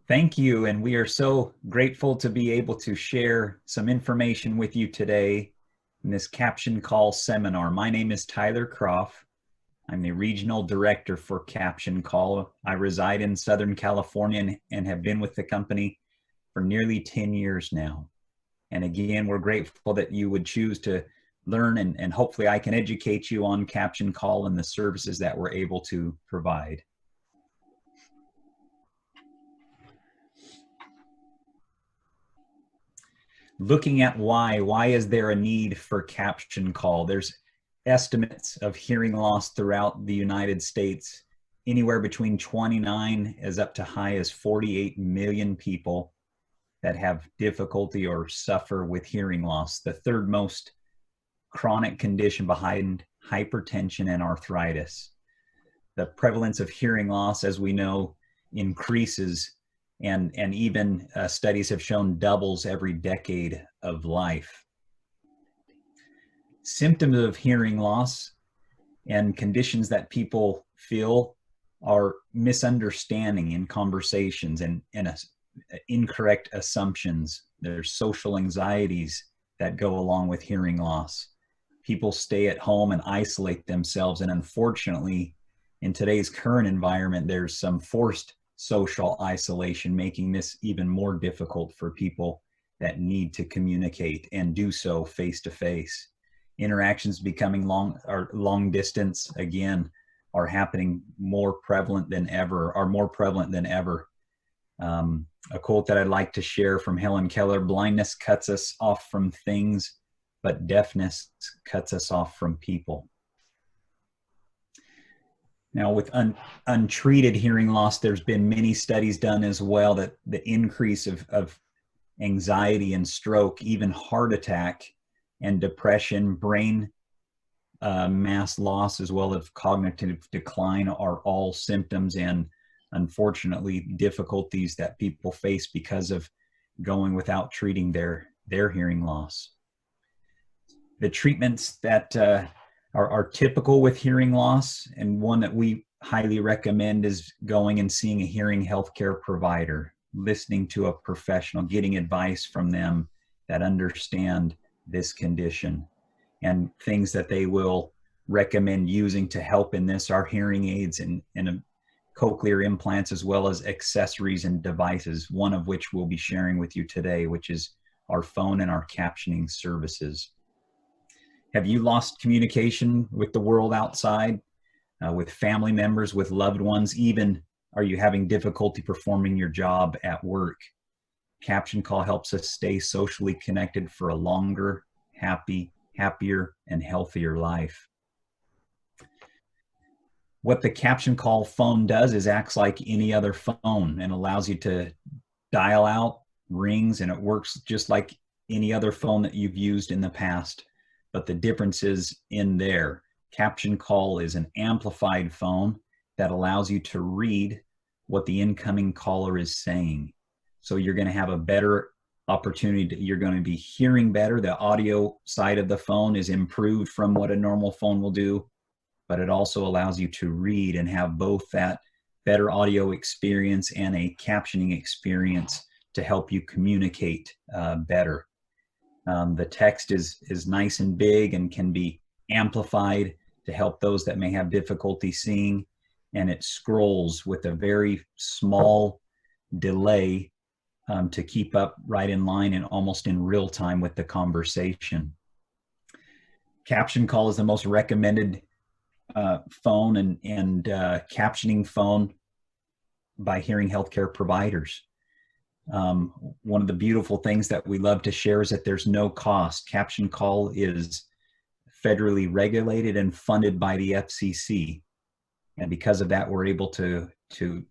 Thank you, and we are so grateful to be able to share some information with you today in this Caption Call seminar. My name is Tyler Kropf. I'm the Regional Director for Caption Call. I reside in Southern California and have been with the company for nearly 10 years now. And again, we're grateful that you would choose to learn and hopefully I can educate you on Caption Call and the services that we're able to provide. Looking at why is there a need for Caption Call? There's estimates of hearing loss throughout the United States, anywhere between 29 as up to high as 48 million people that have difficulty or suffer with hearing loss, the third most chronic condition behind hypertension and arthritis. The prevalence of hearing loss, as we know, increases and even studies have shown doubles every decade of life. Symptoms of hearing loss and conditions that people feel are misunderstanding in conversations and incorrect assumptions. There's social anxieties that go along with hearing loss. People stay at home and isolate themselves, and unfortunately, in today's current environment, there's some forced social isolation, making this even more difficult for people that need to communicate and do so face to face. Interactions becoming long distance again are happening more prevalent than ever. A quote that I'd like to share from Helen Keller: blindness cuts us off from things, but deafness cuts us off from people. Now, with untreated hearing loss, there's been many studies done as well that the increase of anxiety and stroke, even heart attack and depression, brain mass loss, as well as cognitive decline are all symptoms and unfortunately difficulties that people face because of going without treating their hearing loss. The treatments that are typical with hearing loss, and one that we highly recommend, is going and seeing a hearing healthcare provider, listening to a professional, getting advice from them that understand this condition. And things that they will recommend using to help in this are hearing aids and cochlear implants, as well as accessories and devices, one of which we'll be sharing with you today, which is our phone and our captioning services. Have you lost communication with the world outside, with family members, with loved ones? Even are you having difficulty performing your job at work? Caption Call helps us stay socially connected for a longer, happier, and healthier life. What the Caption Call phone does is acts like any other phone and allows you to dial out, rings, and it works just like any other phone that you've used in the past. But the difference is in there. Caption Call is an amplified phone that allows you to read what the incoming caller is saying. So you're going to have a better opportunity. You're going to be hearing better. The audio side of the phone is improved from what a normal phone will do, but it also allows you to read and have both that better audio experience and a captioning experience to help you communicate better. The text is nice and big and can be amplified to help those that may have difficulty seeing, and it scrolls with a very small delay to keep up right in line and almost in real time with the conversation. Caption Call is the most recommended phone and captioning phone by hearing healthcare providers. One of the beautiful things that we love to share is that there's no cost. Caption Call is federally regulated and funded by the FCC. And because of that, we're able to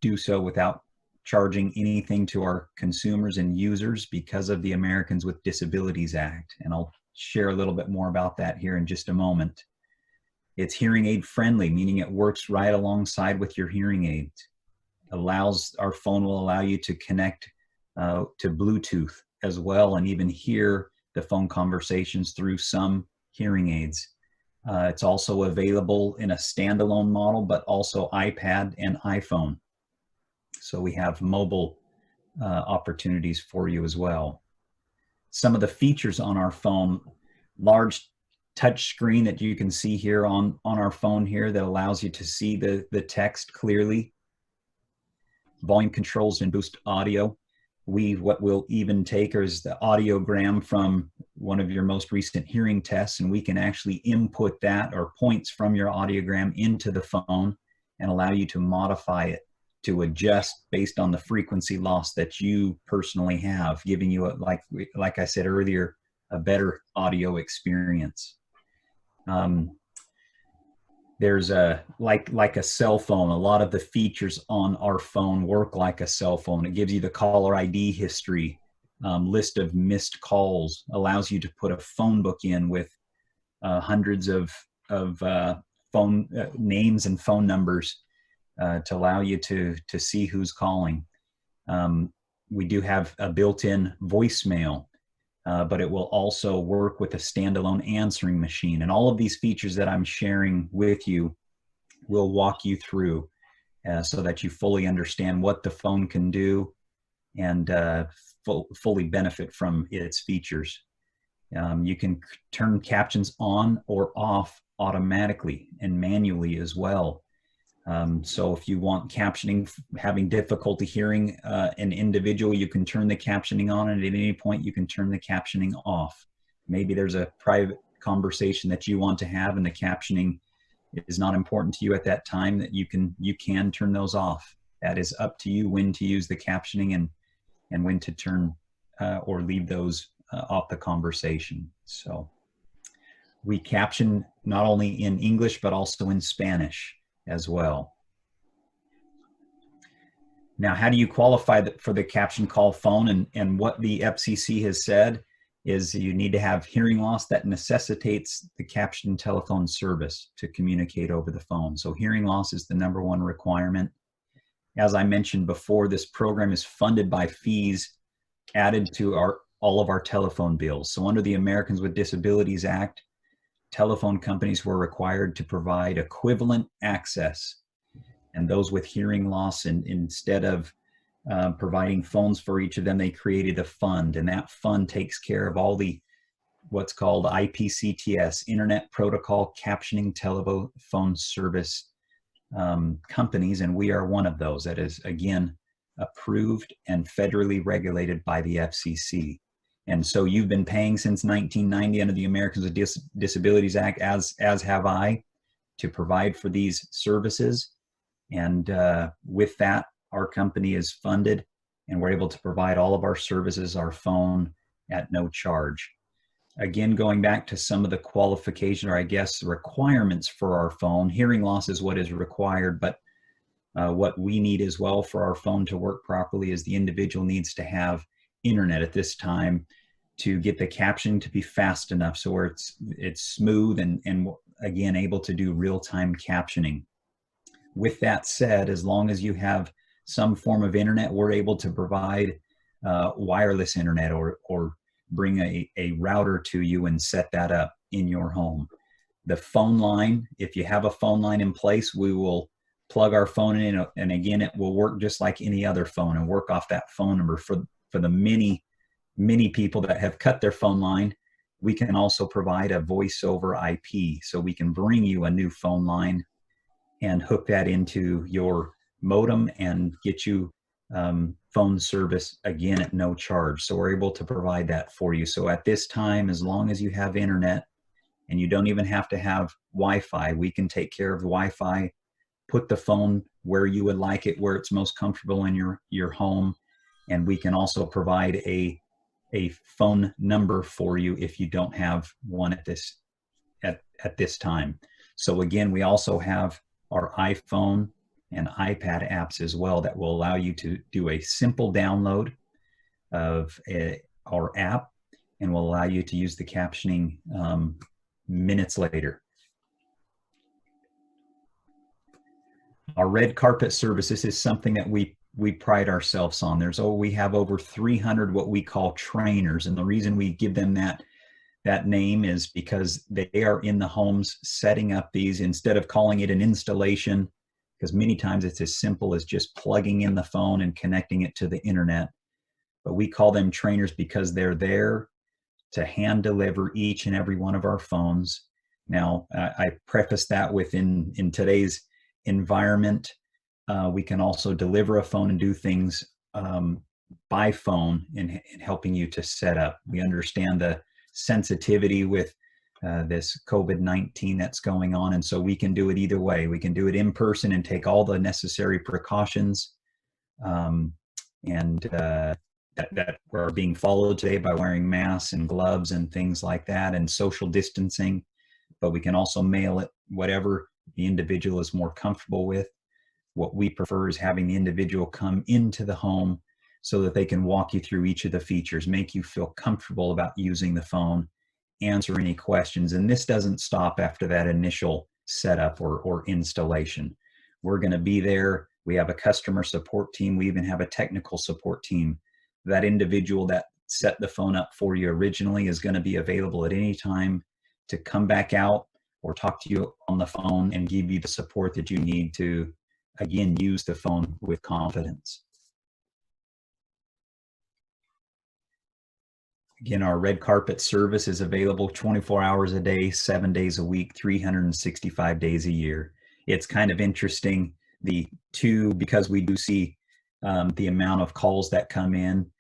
do so without charging anything to our consumers and users because of the Americans with Disabilities Act. And I'll share a little bit more about that here in just a moment. It's hearing aid friendly, meaning it works right alongside with your hearing aids. Our phone will allow you to connect to Bluetooth as well, and even hear the phone conversations through some hearing aids. It's also available in a standalone model, but also iPad and iPhone. So we have mobile opportunities for you as well. Some of the features on our phone: large touch screen that you can see here on our phone here that allows you to see the text clearly. Volume controls and boost audio. What we'll even take is the audiogram from one of your most recent hearing tests, and we can actually input that or points from your audiogram into the phone and allow you to modify it to adjust based on the frequency loss that you personally have, giving you, like I said earlier, a better audio experience. There's like a cell phone. A lot of the features on our phone work like a cell phone. It gives you the caller ID history, list of missed calls, allows you to put a phone book in with hundreds of phone names and phone numbers to allow you to see who's calling. We do have a built-in voicemail, but it will also work with a standalone answering machine. And all of these features that I'm sharing with you will walk you through so that you fully understand what the phone can do and fully benefit from its features. You can turn captions on or off automatically and manually as well. So if you want captioning, having difficulty hearing an individual, you can turn the captioning on, and at any point you can turn the captioning off. Maybe there's a private conversation that you want to have and the captioning is not important to you at that time, that you can turn those off. That is up to you when to use the captioning and when to turn or leave those off the conversation. So we caption not only in English, but also in Spanish as well. Now, how do you qualify for the CaptionCall phone? And what the FCC has said is you need to have hearing loss that necessitates the caption telephone service to communicate over the phone. So hearing loss is the #1 requirement. As I mentioned before, this program is funded by fees added to all of our telephone bills. So under the Americans with Disabilities Act, telephone companies were required to provide equivalent access, and those with hearing loss, and instead of providing phones for each of them, they created a fund, and that fund takes care of all the what's called IPCTS, Internet Protocol Captioning Telephone Service companies, and we are one of those that is, again, approved and federally regulated by the FCC. And so you've been paying since 1990 under the Americans with Disabilities Act, as have I, to provide for these services. And with that, our company is funded and we're able to provide all of our services, our phone, at no charge. Again, going back to some of the qualification, or I guess requirements for our phone, hearing loss is what is required, but what we need as well for our phone to work properly is the individual needs to have internet at this time to get the caption to be fast enough so where it's smooth and again able to do real-time captioning. With that said, as long as you have some form of internet, we're able to provide wireless internet or bring a router to you and set that up in your home. The phone line, if you have a phone line in place, we will plug our phone in, and again, it will work just like any other phone and work off that phone number. For the many people that have cut their phone line, we can also provide a voice over IP. So we can bring you a new phone line and hook that into your modem and get you phone service, again, at no charge. So we're able to provide that for you. So at this time, as long as you have internet, and you don't even have to have Wi-Fi, we can take care of the Wi-Fi, put the phone where you would like it, where it's most comfortable in your home, and we can also provide a phone number for you if you don't have one at this time. So again, we also have our iPhone and iPad apps as well that will allow you to do a simple download of our app and will allow you to use the captioning minutes later. Our red carpet service, this is something that we pride ourselves on. We have over 300 what we call trainers, and the reason we give them that name is because they are in the homes setting up these, instead of calling it an installation, because many times it's as simple as just plugging in the phone and connecting it to the internet. but we call them trainers because they're there to hand deliver each and every one of our phones. Now, I preface that with in today's environment, we can also deliver a phone and do things by phone in helping you to set up. We understand the sensitivity with this COVID-19 that's going on, and so we can do it either way. We can do it in person and take all the necessary precautions and that are being followed today by wearing masks and gloves and things like that and social distancing. But we can also mail it whatever the individual is more comfortable with. What we prefer is having the individual come into the home so that they can walk you through each of the features, make you feel comfortable about using the phone, answer any questions. And this doesn't stop after that initial setup or installation. We're going to be there. We have a customer support team. We even have a technical support team. That individual that set the phone up for you originally is going to be available at any time to come back out or talk to you on the phone and give you the support that you need to, again, use the phone with confidence. Again, our red carpet service is available 24 hours a day, 7 days a week, 365 days a year. It's kind of interesting, because we do see the amount of calls that come in.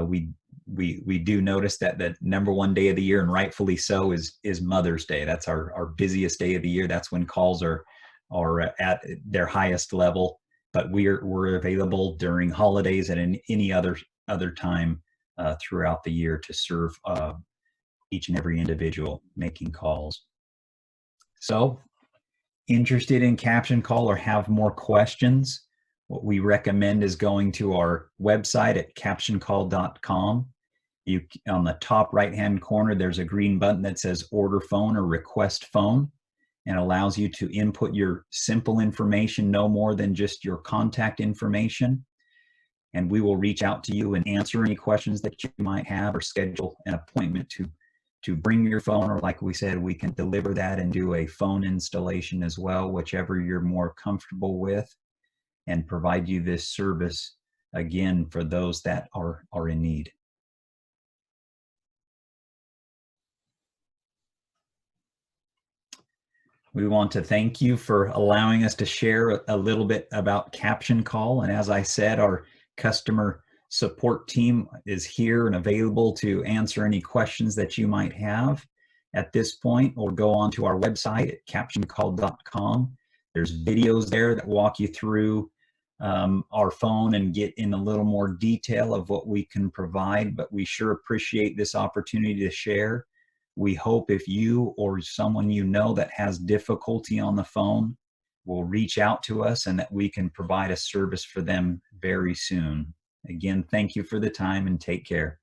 We do notice that the #1 day of the year, and rightfully so, is Mother's Day. That's our busiest day of the year. That's when calls are at their highest level. But we're available during holidays and any other time throughout the year to serve each and every individual making calls. So, interested in CaptionCall or have more questions, what we recommend is going to our website at captioncall.com. On the top right-hand corner, there's a green button that says Order Phone or Request Phone, and allows you to input your simple information, no more than just your contact information. And we will reach out to you and answer any questions that you might have or schedule an appointment to bring your phone, or like we said, we can deliver that and do a phone installation as well, whichever you're more comfortable with, and provide you this service again for those that are in need. We want to thank you for allowing us to share a little bit about CaptionCall. And as I said, our customer support team is here and available to answer any questions that you might have at this point, or go on to our website at captioncall.com. There's videos there that walk you through our phone and get in a little more detail of what we can provide, but we sure appreciate this opportunity to share. We hope if you or someone you know that has difficulty on the phone will reach out to us, and that we can provide a service for them very soon. Again, thank you for the time and take care.